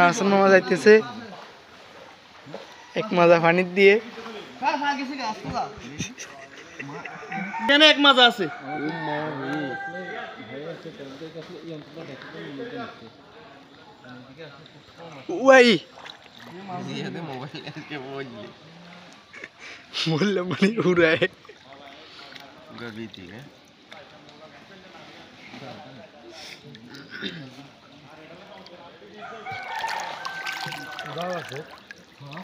হাসান মামা যাইতেছে এক মাজা পানি দিয়ে। এক মাজা আছে ওই बोल मनी उड़ा है गवी थी है दावा से हां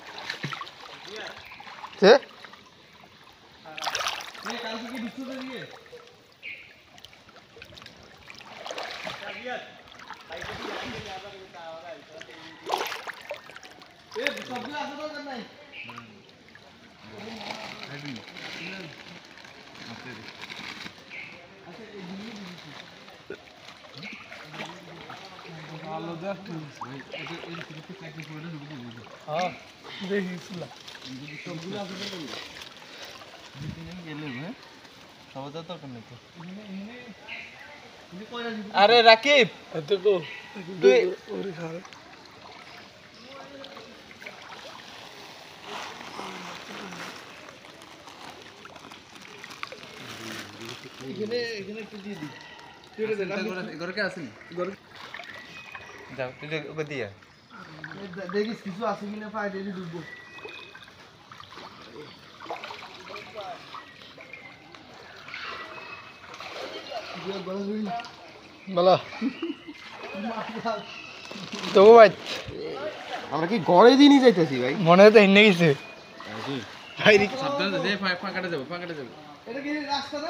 से ये काल की बिस्कुट दे दिए ए सब्जी आसे तो करना है अरे राकीब এখানে একটু দিয়ে দিই তুই রে ঘরে কে আসেনি ঘরে যাও তুই ওকে দিয়া দেখিস কিছু আছে কিনা পাই দেরি ঢুকবো বলো তো ভাই আমরা কি ঘরে দিনই যাইতেছি ভাই মনে তো হিন্নে গেছে ভাই সাবধানে দে ফাঁকাটা যাবে এটা কি রাস্তা না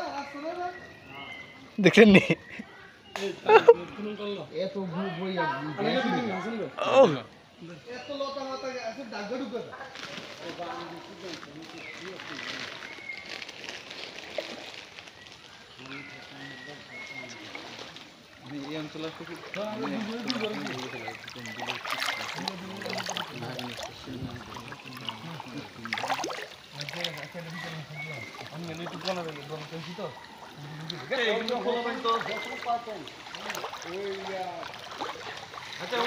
দেখছেন নি এত বই এত লতা মাথা আছে দাগা ঢুকে এই অঞ্চল থেকে আচ্ছা